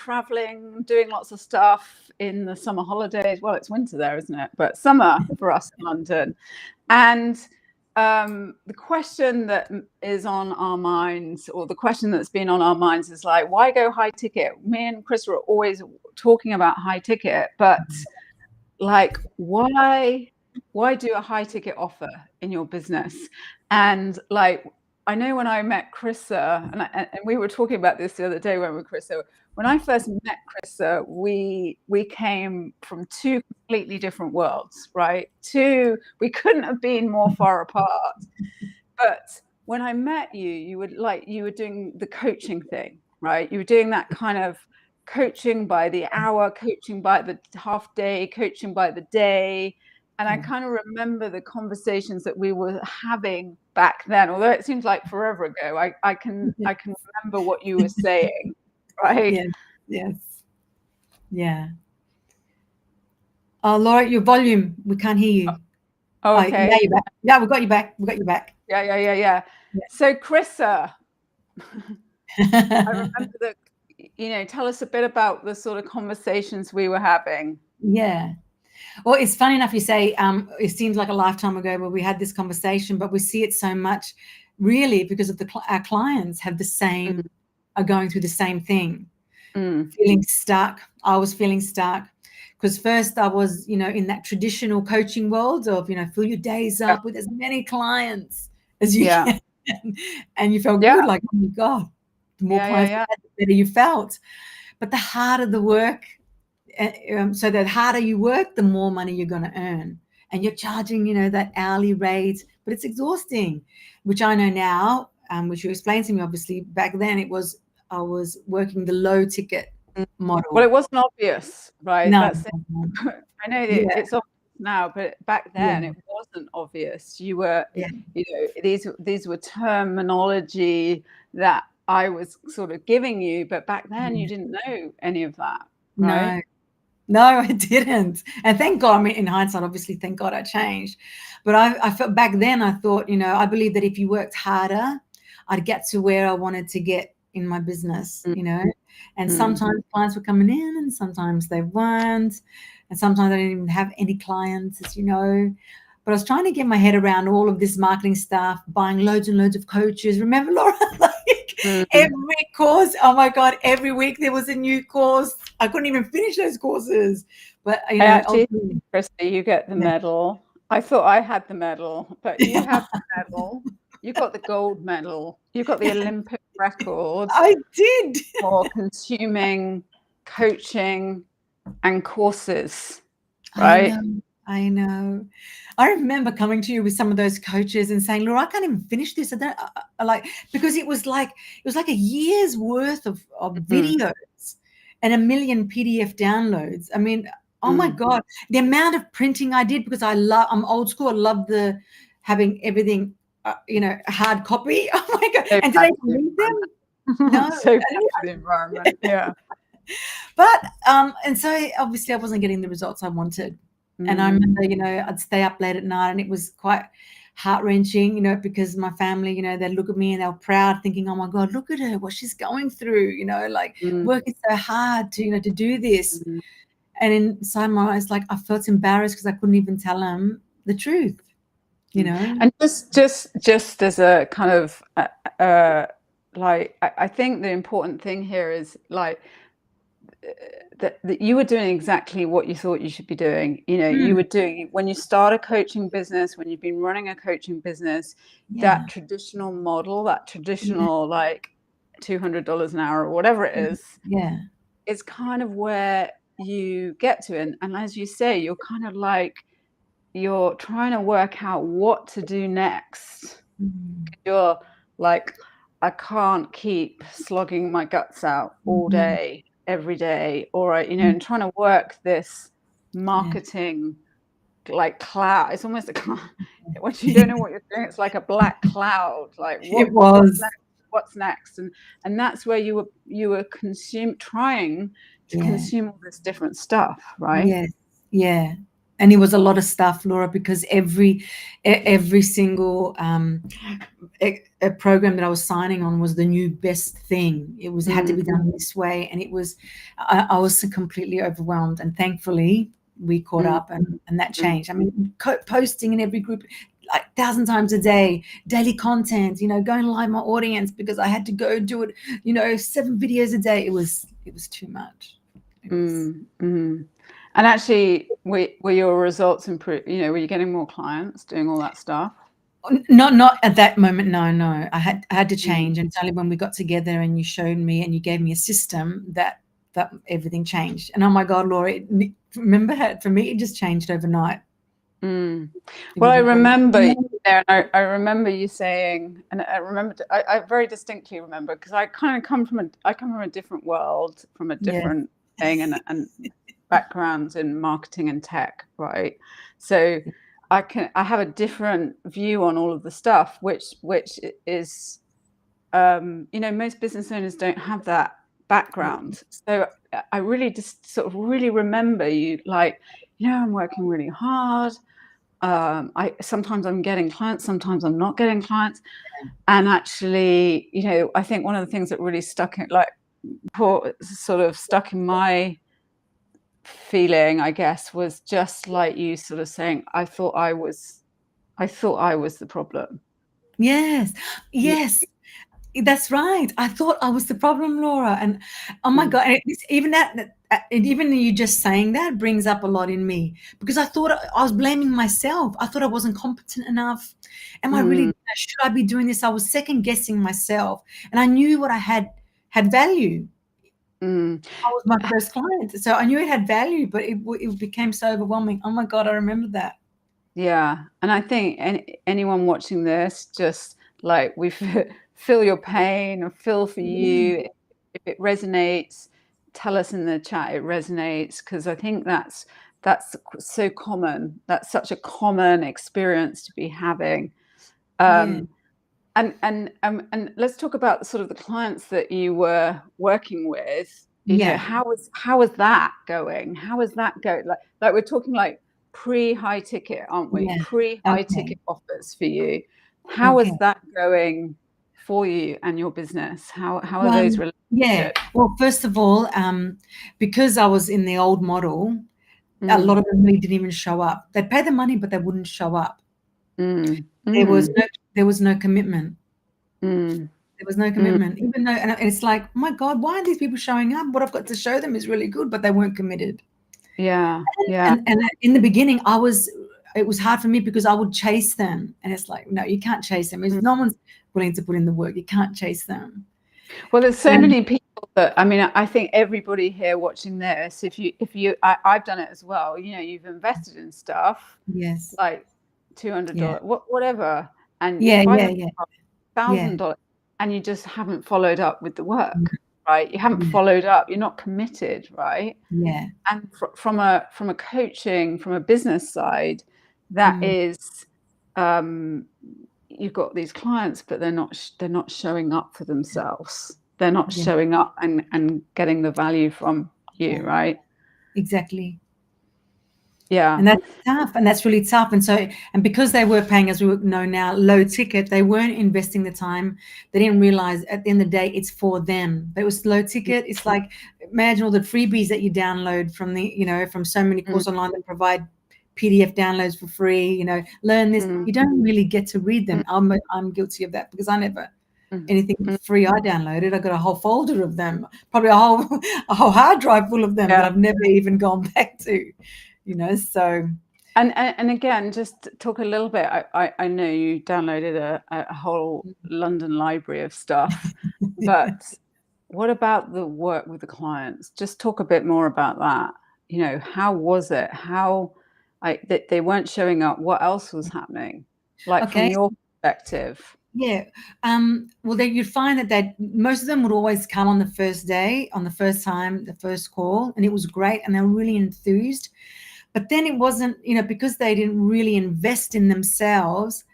traveling, doing lots of stuff in the summer holidays. Well, it's winter there, isn't it? But summer for us in London. And the question that is on our minds, or the question that's been on our minds, is like, why go high ticket? Me and Chris are always talking about high ticket, but like, why do a high ticket offer in your business? And like, I know when I met Chrissa, and we were talking about this the other day when we were Chrissa. When I first met Chrissa, we came from two completely different worlds, right? We couldn't have been more far apart. But when I met you, you were doing the coaching thing, right? You were doing that kind of coaching by the hour, coaching by the half day, coaching by the day. And I kind of remember the conversations that we were having back then, although it seems like forever ago. I can remember what you were saying, right? Yes. Yeah. Oh, Laura, your volume, we can't hear you. Oh, okay. Yeah, you're back. Yeah, we got you back. Yeah. So, Chrissa, I remember that, tell us a bit about the sort of conversations we were having. Yeah. Well, it's funny enough you say it seems like a lifetime ago where we had this conversation, but we see it so much really because of our clients have the same, are going through the same thing, feeling stuck. I was feeling stuck because first I was, in that traditional coaching world of, fill your days up with as many clients as you can. And you felt good, like, oh my God, the more clients you had, the better you felt. But the harder the work, so the harder you work, the more money you're going to earn. And you're charging, that hourly rate, but it's exhausting, which I know now, which you explained to me, obviously. Back then I was working the low ticket model. Well, it wasn't obvious, right? No. I know it's obvious now, but back then it wasn't obvious. You were, these were terminology that I was sort of giving you, but back then you didn't know any of that, right? No, I didn't. And thank God, I mean, in hindsight, obviously, thank God I changed. But I felt back then, I thought, I believe that if you worked harder, I'd get to where I wanted to get in my business, And sometimes clients were coming in and sometimes they weren't. And sometimes I didn't even have any clients, as you know. But I was trying to get my head around all of this marketing stuff, buying loads and loads of coaches. Remember, Laura? Every course, oh my God, every week there was a new course. I couldn't even finish those courses. But, actually, Christy, you get the medal. I thought I had the medal, but you have the medal. You got the gold medal. You got the Olympic record. I did. For consuming coaching and courses, right? I know. I remember coming to you with some of those coaches and saying, Laura, I can't even finish this. Because it was like a year's worth of videos and 1 million PDF downloads. I mean, oh my God, the amount of printing I did, because I'm old school. I love having everything, hard copy. Oh my God. So and did I read them? No. So bad for the environment. Yeah. But and so obviously I wasn't getting the results I wanted. And I remember, I'd stay up late at night and it was quite heart-wrenching, because my family, they'd look at me and they were proud, thinking, oh my God, look at her, what she's going through, working so hard to do this. And inside my eyes, like, I felt embarrassed because I couldn't even tell them the truth, And just as a kind of I think the important thing here is like that you were doing exactly what you thought you should be doing. You were doing, when you start a coaching business, when you've been running a coaching business, that traditional model, that traditional like $200 an hour or whatever it is kind of where you get to. And as you say, you're kind of like, you're trying to work out what to do next. You're like, I can't keep slogging my guts out all day, every day, or and trying to work this marketing like cloud. It's almost a cloud. Once you don't know what you're doing, it's like a black cloud. Like what's next? And that's where you were trying to consume all this different stuff, right? Yeah. And it was a lot of stuff, Laura, because every single a program that I was signing on was the new best thing. It was had to be done this way, and it was I was completely overwhelmed. And thankfully, we caught up, and that changed. I mean, posting in every group like 1,000 times a day, daily content. Going live my audience because I had to go do it. 7 videos a day. It was too much. And actually, were your results improved? Were you getting more clients doing all that stuff? Not at that moment. No. I had to change. And it's only when we got together and you showed me and you gave me a system that everything changed. And oh my God, Laura, remember for me, it just changed overnight. Well, I remember there, and I remember you saying, and I very distinctly remember, because I kind of come from a different world, from a different thing, and backgrounds in marketing and tech, right? So I have a different view on all of the stuff, which is, most business owners don't have that background. So I really just sort of really remember you like, I'm working really hard. Sometimes I'm getting clients, sometimes I'm not getting clients. And actually, I think one of the things that really stuck in my feeling, I guess, was just like you sort of saying, I thought I was the problem. Yes. That's right. I thought I was the problem, Laura. And oh my God, and even you just saying that brings up a lot in me, because I thought I was blaming myself. I thought I wasn't competent enough. Am I really, should I be doing this? I was second guessing myself, and I knew what I had value. I was my first client, so I knew it had value, but it became so overwhelming. Oh my God, I remember that. Yeah. And I think anyone watching this, just like feel your pain or feel for you. If it resonates, tell us in the chat it resonates, because I think that's so common. That's such a common experience to be having. And let's talk about sort of the clients that you were working with. How was that going? How is that going? Like we're talking like pre-high ticket, aren't we? Pre-high ticket offers for you. How is that going for you and your business? How are those relationships? Well, first of all, because I was in the old model, a lot of them really didn't even show up. They'd pay the money, but they wouldn't show up. There was no commitment. There was no commitment, even though, and it's like, oh my God, why are these people showing up? What I've got to show them is really good, but they weren't committed. Yeah. And in the beginning, it was hard for me because I would chase them, and it's like, no, you can't chase them. If no one's willing to put in the work, you can't chase them. Well, there's so many people that, I think everybody here watching this, I've done it as well. You've invested in stuff, like $200, whatever, and $500,000, and you just haven't followed up with the work, right? You haven't followed up. You're not committed, right? Yeah. And from a coaching, from a business side, that is, you've got these clients, but they're not showing up for themselves. They're not showing up and getting the value from you, right? Exactly. Yeah. And that's tough, and that's really tough. And because they were paying, as we know now, low ticket, they weren't investing the time. They didn't realize at the end of the day, it's for them. It was low ticket. It's like, imagine all the freebies that you download from from so many courses online that provide PDF downloads for free, learn this. You don't really get to read them. I'm guilty of that, because I never, anything free I downloaded, I got a whole folder of them, probably a whole hard drive full of them that I've never even gone back to. So and again, just talk a little bit. I know you downloaded a whole London library of stuff, but what about the work with the clients? Just talk a bit more about that. How was it? How they weren't showing up? What else was happening? Like from your perspective? Yeah. Well, then you'd find that most of them would always come on the first day, on the first time, the first call, and it was great, and they were really enthused. But then it wasn't, because they didn't really invest in themselves,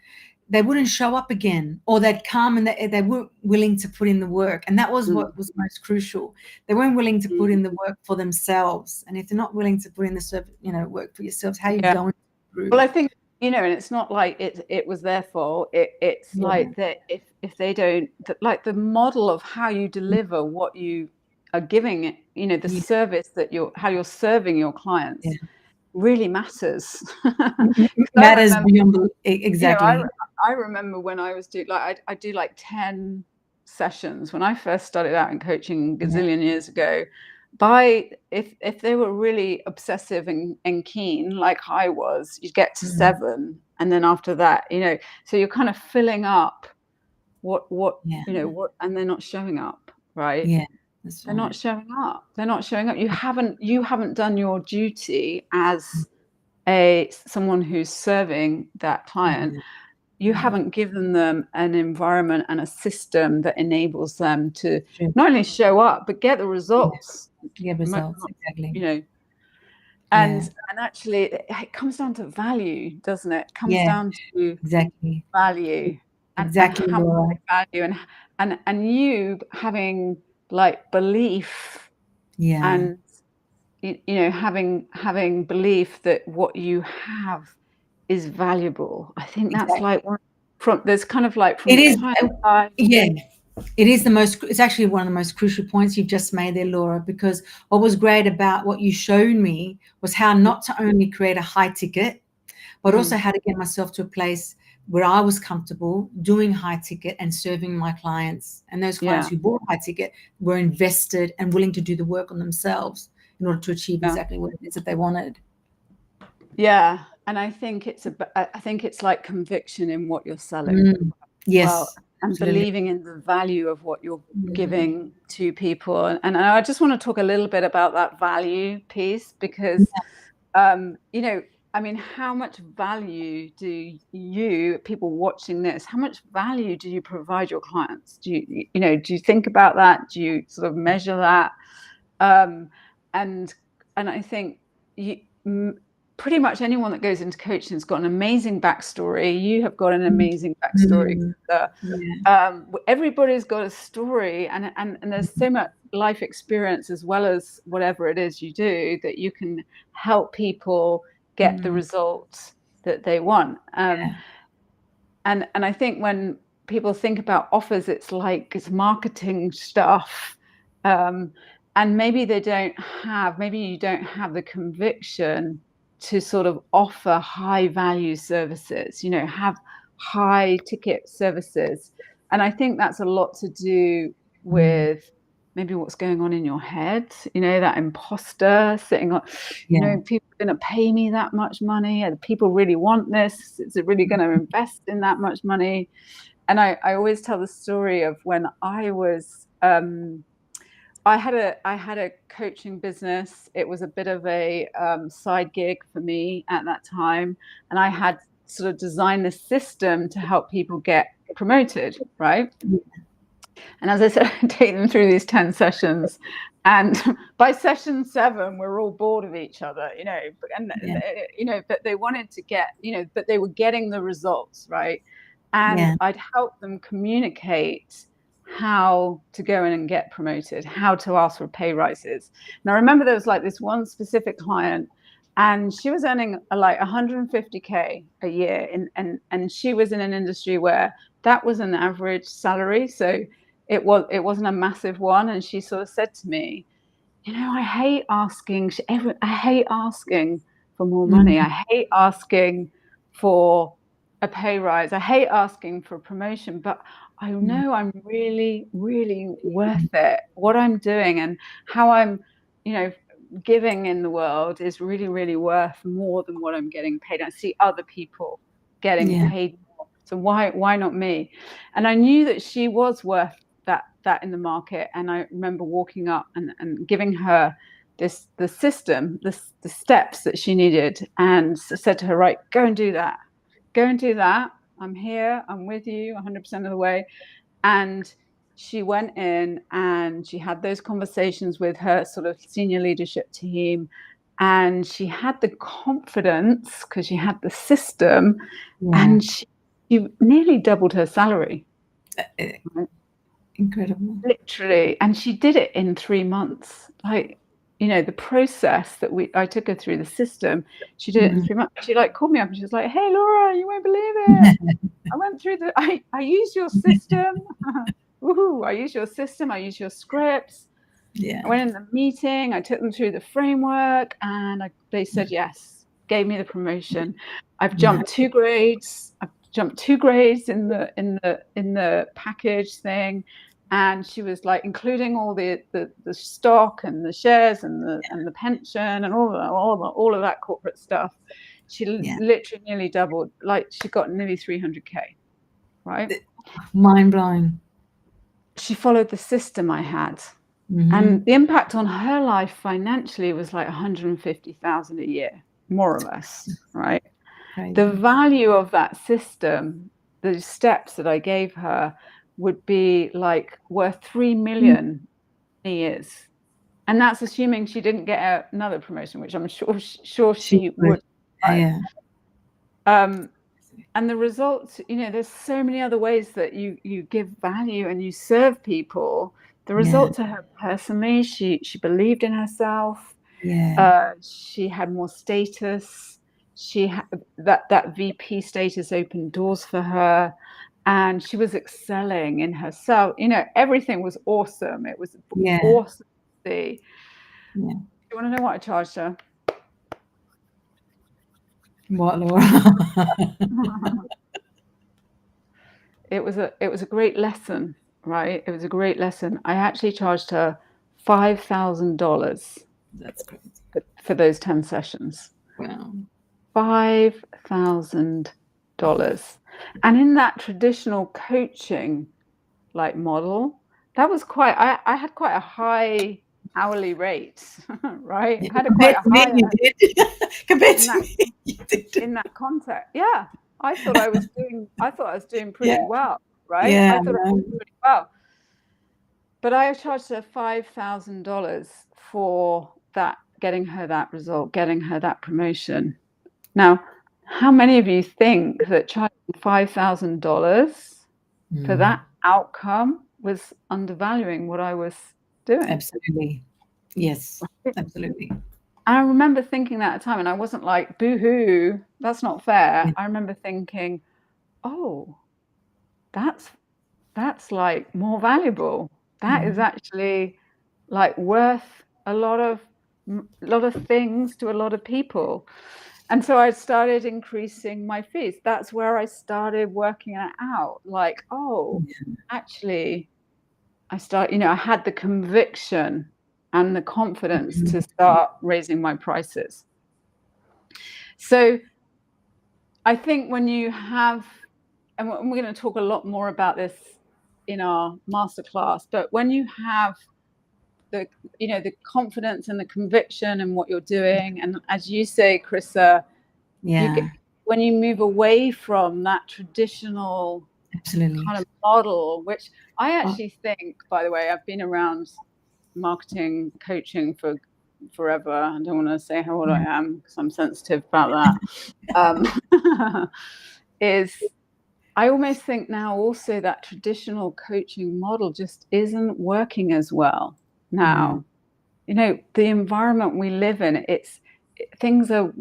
they wouldn't show up again, or they'd come and they weren't willing to put in the work. And that was what was most crucial. They weren't willing to put in the work for themselves. And if they're not willing to put in the work for yourselves, how are you going to improve? Well, I think, and it's not like it was their fault. It's like that if they don't, like the model of how you deliver what you are giving, the service that how you're serving your clients really matters. Matters beyond exactly. I remember when I was doing I do like 10 sessions when I first started out in coaching a gazillion years ago. If they were really obsessive and keen like I was, you'd get to 7, and then after that, so you're kind of filling up what and they're not showing up, right? They're not showing up. You haven't done your duty as someone who's serving that client. You haven't given them an environment and a system that enables them to not only show up but get the results. Exactly. And actually it comes down to value, doesn't it? It comes down to value and how much value and you having like belief and having belief that what you have is valuable. I think that's like there's kind of like from it is it is it's actually one of the most crucial points you've just made there, Laura, because what was great about what you showed me was how not to only create a high ticket, but also how to get myself to a place where I was comfortable doing high ticket and serving my clients. And those clients who bought high ticket were invested and willing to do the work on themselves in order to achieve exactly what it is that they wanted. Yeah. And I think it's like conviction in what you're selling. And believing in the value of what you're giving to people. And I just want to talk a little bit about that value piece because, I mean, how much value do you, people watching this, how much value do you provide your clients? Do you think about that? Do you sort of measure that? And I think pretty much anyone that goes into coaching has got an amazing backstory. You have got an amazing backstory. Everybody's got a story, and there's so much life experience as well as whatever it is you do that you can help people get the results that they want. And I think when people think about offers, it's like it's marketing stuff. And maybe you don't have the conviction to sort of offer high value services, have high ticket services. And I think that's a lot to do with maybe what's going on in your head, that imposter sitting on, people are going to pay me that much money, and people really want this. Is it really going to invest in that much money? And I always tell the story of when I was, I had a coaching business. It was a bit of a side gig for me at that time. And I had sort of designed this system to help people get promoted, right? And as I said, I take them through these 10 sessions. And by session 7, we're all bored of each other, but they wanted to get, but they were getting the results, right? And I'd help them communicate how to go in and get promoted, how to ask for pay rises. And I remember there was like this one specific client, and she was earning like 150K a year, and she was in an industry where that was an average salary, so it wasn't a massive one. And she sort of said to me, I hate asking for more money. I hate asking for a pay rise. I hate asking for a promotion, but I know I'm really, really worth it. What I'm doing and how I'm, giving in the world is really, really worth more than what I'm getting paid. I see other people getting paid more. So why not me? And I knew that she was worth that in the market. And I remember walking up and giving her the system, the steps that she needed, and said to her, right, go and do that. I'm here. I'm with you 100% of the way. And she went in and she had those conversations with her sort of senior leadership team. And she had the confidence because she had the system. And she nearly doubled her salary. Right? Incredible. Literally. And she did it in 3 months. Like, you know, the process that I took her through the system, she did it in 3 months. She like called me up and she was like, "Hey Laura, you won't believe it. I went through I used your system." Woohoo, I used your system, I used your scripts. Yeah. I went in the meeting, I took them through the framework, and they said yes, gave me the promotion. I've jumped 2 grades. I've jumped 2 grades in the package thing. And she was like including all the stock and the shares and the pension and all of that corporate stuff. She literally nearly doubled. Like she got nearly 300K, right? Mind blowing. She followed the system I had. And the impact on her life financially was like 150,000 a year, more or less, right? The value of that system, the steps that I gave her, would be like worth 3 million a year. And that's assuming she didn't get another promotion, which I'm sure she would. Yeah. And the results, you know, there's so many other ways that you give value and you serve people. The result to her personally, she believed in herself. Yeah. She had more status. She had that VP status opened doors for her, and she was excelling in herself. You know, everything was awesome. It was awesome to see. Yeah. You want to know what I charged her? What, Laura? It was a great lesson, right? It was a great lesson. I actually charged her $5,000. That's crazy. For those 10 sessions. Wow. $5,000. And in that traditional coaching like model, that was I had quite a high hourly rate, right? Yeah, I had quite a high compared to me, you did. In that context. Yeah. I thought I was doing pretty well, right? Yeah, I thought I was doing pretty well. But I charged her $5,000 for that, getting her that result, getting her that promotion. Now, how many of you think that charging $5,000 for that outcome was undervaluing what I was doing? Absolutely. Yes, absolutely. And I remember thinking that at the time, and I wasn't like, boo-hoo, that's not fair. I remember thinking, oh, that's like more valuable. That is actually like worth a lot of things to a lot of people. And so I started increasing my fees. That's where I started working it out. Like, oh, actually, I had the conviction and the confidence to start raising my prices. So I think when you have, and we're going to talk a lot more about this in our masterclass, but when you have the confidence and the conviction in what you're doing, and as you say, Chrissa, when you move away from that traditional kind of model, which I actually think, by the way, I've been around marketing coaching for forever. I don't want to say how old I am because I'm sensitive about that. I almost think now also that traditional coaching model just isn't working as well now. You know, the environment we live in, things are,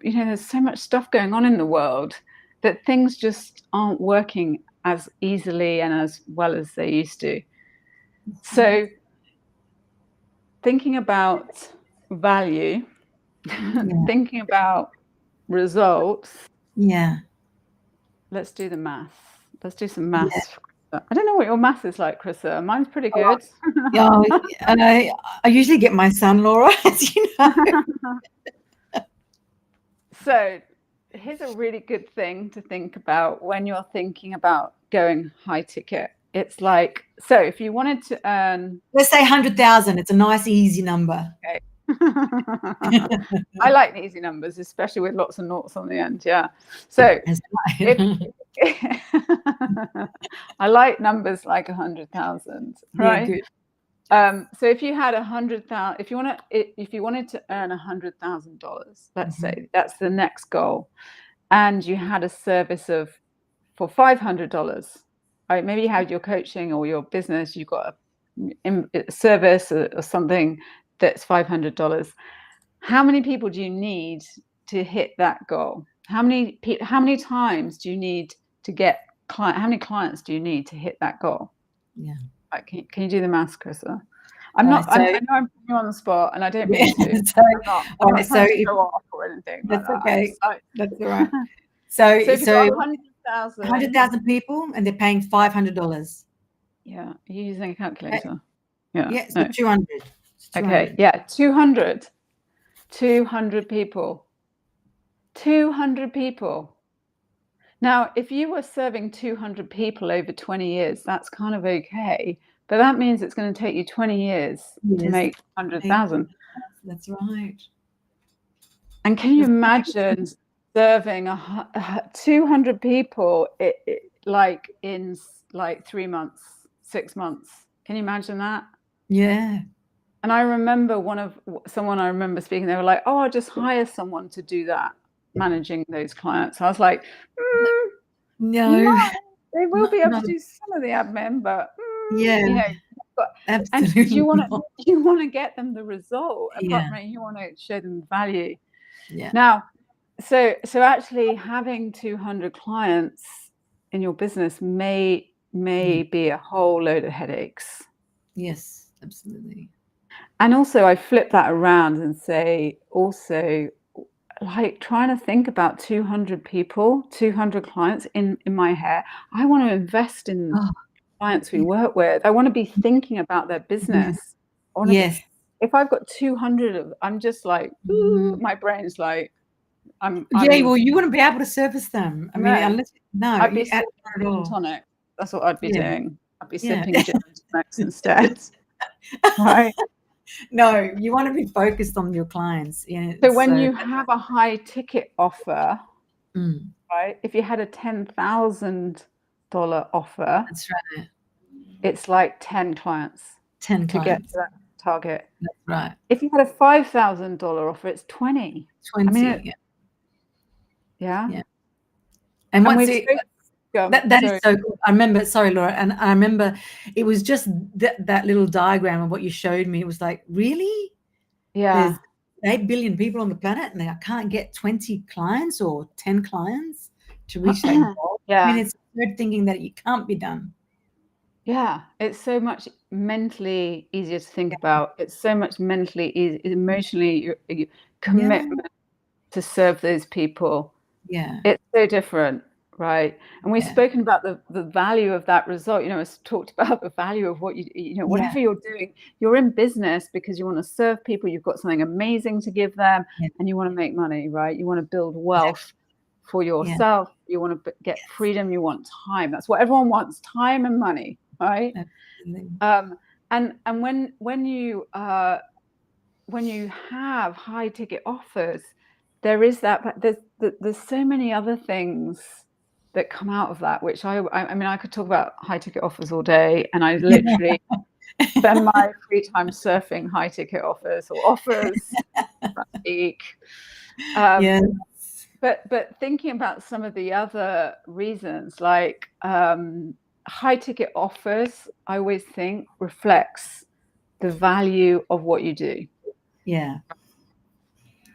you know, there's so much stuff going on in the world that things just aren't working as easily and as well as they used to. So thinking about value, thinking about results. Yeah. Let's do the math. Let's do some maths. Yeah. I don't know what your math is like, Chrissa. Mine's pretty good. Yeah, and I usually get my son, Laura, as you know. So here's a really good thing to think about when you're thinking about going high ticket. It's like, so if you wanted to earn, let's say 100,000, it's a nice easy number. Okay. I like easy numbers, especially with lots of noughts on the end. Yeah. So I like numbers like 100,000, right? Yeah, good. So if you had 100,000, if you wanted to earn $100,000, let's say that's the next goal, and you had a service of for $500, right? Maybe you have your coaching or your business, you've got a service or something that's $500. How many people do you need to hit that goal? How many times do you need to get how many clients do you need to hit that goal? Yeah. Like, can you do the maths, Krista? I know I'm putting you on the spot, and I don't mean to. I'm not trying to show off or anything. That's like okay. That. That's all right. So if you've got 100,000 people and they're paying $500. Yeah, you're using a calculator. Yeah. Yeah, so 200. Okay, yeah, 200 people. 200 people. Now, if you were serving 200 people over 20 years, that's kind of okay. But that means it's going to take you 20 years to make 100,000. That's right. And can you imagine serving 200 people like in like 3 months, 6 months? Can you imagine that? Yeah. And I remember someone I remember speaking, they were like, oh, I'll just hire someone to do that, managing those clients. I was like, no, they will be able to do some of the admin, but yeah, absolutely. And you want to get them the result. Apart from you want to show them value. Yeah. Now, so actually having 200 clients in your business may be a whole load of headaches. Yes, absolutely. And also I flip that around and say also, like, trying to think about 200 people, 200 clients in my hair. I want to invest in clients we work with. I want to be thinking about their business. Yes. If I've got 200 I'm just like, my brain's like, well, you wouldn't be able to service them. I mean, unless I'd be sipping gin and tonic. That's what I'd be doing. I'd be sipping gin and tonics instead. Right? No, you want to be focused on your clients. Yeah. So when you have a high ticket offer, right? If you had a $10,000 offer, that's right. It's like 10 clients. 10 to get to that target. That's right. If you had a $5,000 offer, it's 20. 20. I mean, yeah. And once that is so cool. I remember, sorry, Laura, and I remember it was just that little diagram of what you showed me. It was like, really? Yeah. There's 8 billion people on the planet and I can't get 20 clients or 10 clients to reach that goal. Yeah. I mean, it's weird thinking that it can't be done. Yeah, it's so much mentally easier to think about. It's so much mentally easy, emotionally commitment to serve those people. Yeah. It's so different, right? And we've spoken about the value of that result. It's talked about the value of what whatever you're doing, you're in business because you want to serve people. You've got something amazing to give them and you want to make money, right? You want to build wealth for yourself. You want to get freedom. You want time. That's what everyone wants, time and money. Right. And when you have high ticket offers, there is there's so many other things that come out of that, which I mean, I could talk about high ticket offers all day, and I literally spend my free time surfing high ticket offers or offers that week. But thinking about some of the other reasons, like high ticket offers, I always think reflects the value of what you do. Yeah,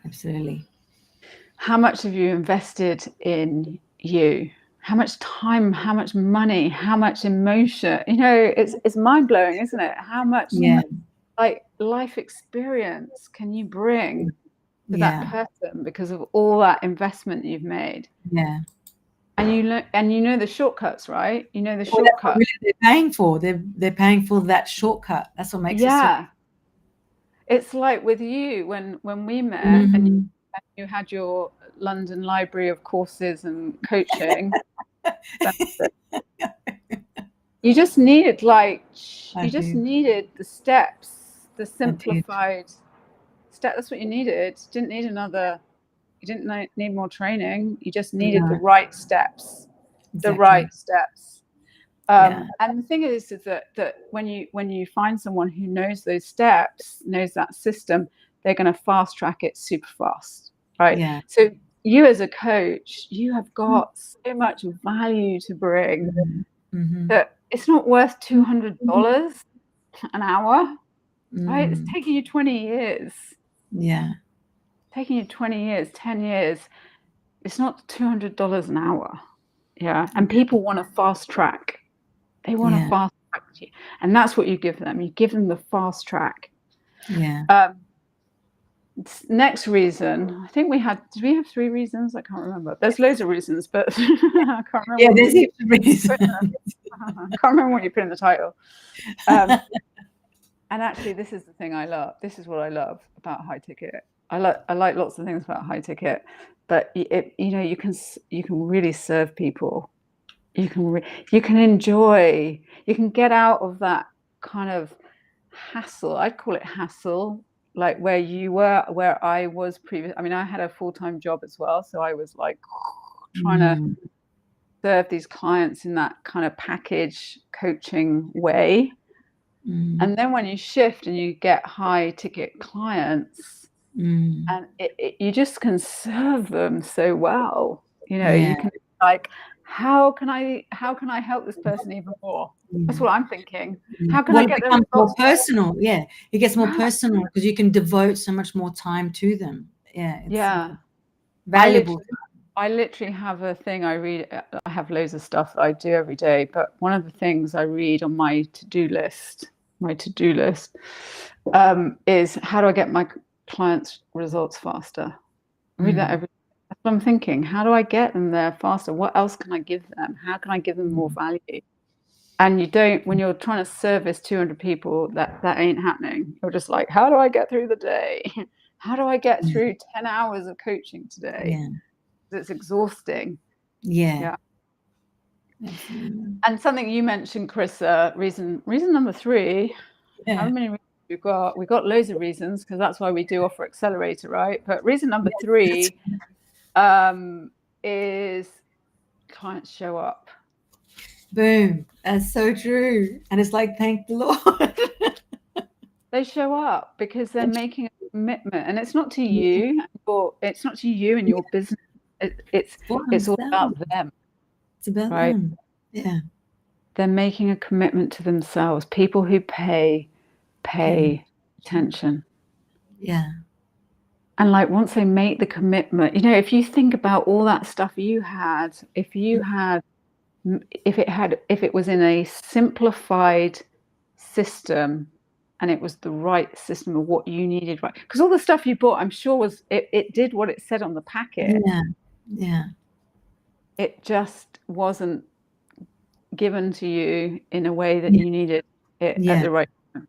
absolutely. How much have you invested in you? How much time, how much money, how much emotion? It's mind-blowing, isn't it? How much like life experience can you bring to that person because of all that investment you've made? Yeah. And you know the shortcuts, right? You know the shortcut. Really they're paying for. They're paying for that shortcut. That's what makes it so. It's like with you when we met and you had your London Library of courses and coaching. You just needed the steps, the simplified step. That's what you needed. You didn't need more training. You just needed the right steps. The right steps. And the thing is that when you find someone who knows those steps, knows that system, they're going to fast track it super fast, right? So you as a coach, you have got so much value to bring that it's not worth $200 an hour, right? It's taking you 20 years. Yeah. Taking you 20 years, 10 years. It's not $200 an hour. Yeah. And people want to fast track. They want to fast track you. And that's what you give them. You give them the fast track. Yeah. Next reason, I think did we have 3 reasons? I can't remember. There's loads of reasons, but I can't remember. Yeah, there's heaps of reasons. I can't remember what you put in the title. And actually, this is the thing I love. This is what I love about high ticket. I like lots of things about high ticket, but you can really serve people. You can enjoy. You can get out of that kind of hassle. I'd call it hassle, like where I was previous. I mean, I had a full-time job as well, so I was like trying to serve these clients in that kind of package coaching way. And then when you shift and you get high ticket clients, and you just can serve them so well. You can like, how can I help this person even more? That's what I'm thinking. How can I get them more personal? Yeah, it gets more personal because you can devote so much more time to them. Yeah, it's valuable. I literally have a thing I read. I have loads of stuff that I do every day, but one of the things I read on my to-do list is how do I get my clients' results faster? I read that every day. That's what I'm thinking. How do I get them there faster? What else can I give them? How can I give them more value? And when you're trying to service 200 people, that ain't happening. You're just like, how do I get through the day? How do I get through 10 hours of coaching today? It's exhausting. Yeah. And something you mentioned, Carissa, reason number 3. How many reasons we've got? We've got loads of reasons because that's why we do offer Accelerator, right? But reason number 3 is clients show up. Boom. That's so true. And it's like, thank the Lord. They show up because they're making a commitment, and it's not to you. It's not to you and your business. It's all about them. It's about them. Yeah. They're making a commitment to themselves. People who pay attention. Yeah. And like once they make the commitment, if you think about all that stuff you had, if it was in a simplified system and it was the right system of what you needed, right? Because all the stuff you bought, I'm sure it did what it said on the packet. Yeah. It just wasn't given to you in a way that you needed it at the right time.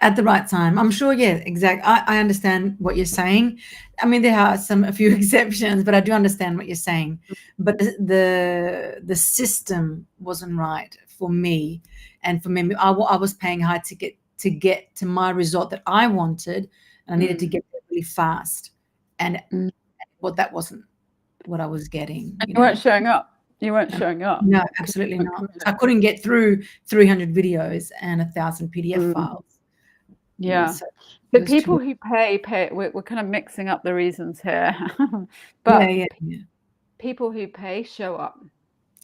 At the right time. I'm sure, exactly. I understand what you're saying. I mean, there are a few exceptions, but I do understand what you're saying. But the system wasn't right for me. And for me, I was paying high ticket to get to my result that I wanted. And I needed to get there really fast. And that wasn't what I was getting. And you weren't showing up. You weren't showing up. No, absolutely not. I couldn't get through 300 videos and 1,000 PDF files. Yeah. But people who pay, we're kind of mixing up the reasons here. But people who pay show up.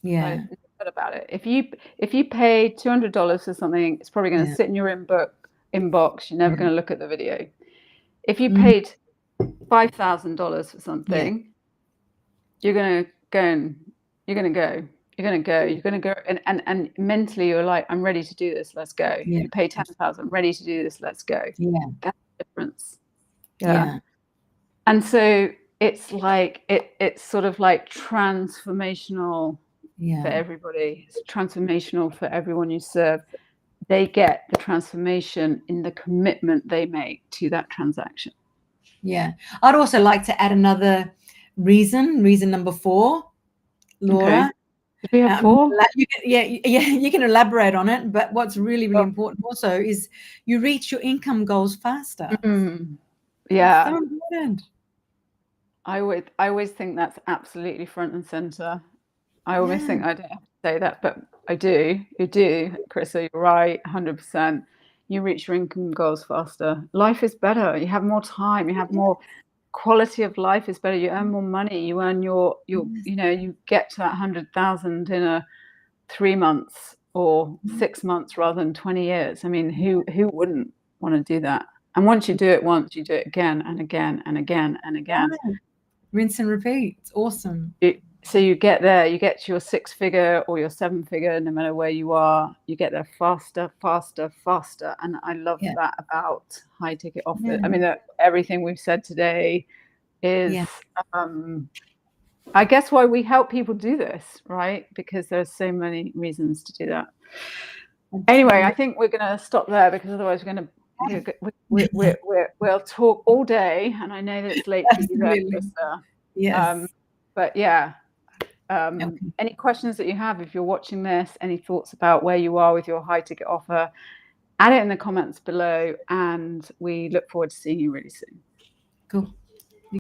Yeah. So what about it? If you pay $200 for something, it's probably going to sit in your inbox. You're never going to look at the video. If you paid $5,000 for something, you're going to go and you're going to go and mentally you're like, I'm ready to do this, let's go. You pay 10,000, ready to do this, let's go. That's the difference. And so it's like it's sort of like transformational for everybody. It's transformational for everyone you serve. They get the transformation in the commitment they make to that transaction. I'd also like to add another reason number 4, Laura. We have 4? You can elaborate on it, but what's really important also is you reach your income goals faster. Yeah. So important. I always think that's absolutely front and center. I always think I don't have to say that, but I do. You do, Carissa, you're right, 100%. You reach your income goals faster. Life is better. You have more time. You have more quality of life is better. You earn more money. You earn your you know, you get to that 100,000 in a 3 months or 6 months rather than 20 years. I mean, who wouldn't want to do that? And once you do it once, you do it again and again and again and again. Right. Rinse and repeat. It's awesome. So you get there, you get to your 6-figure or your 7-figure, no matter where you are, you get there faster, faster, faster. And I love that about high ticket offers. I mean, everything we've said today is, I guess, why we help people do this, right? Because there's so many reasons to do that. Anyway, I think we're going to stop there, because otherwise we'll talk all day, and I know that it's late for you there, Krista. Yes. But yeah. Any questions that you have, if you're watching this, any thoughts about where you are with your high ticket offer, add it in the comments below, and we look forward to seeing you really soon. Cool.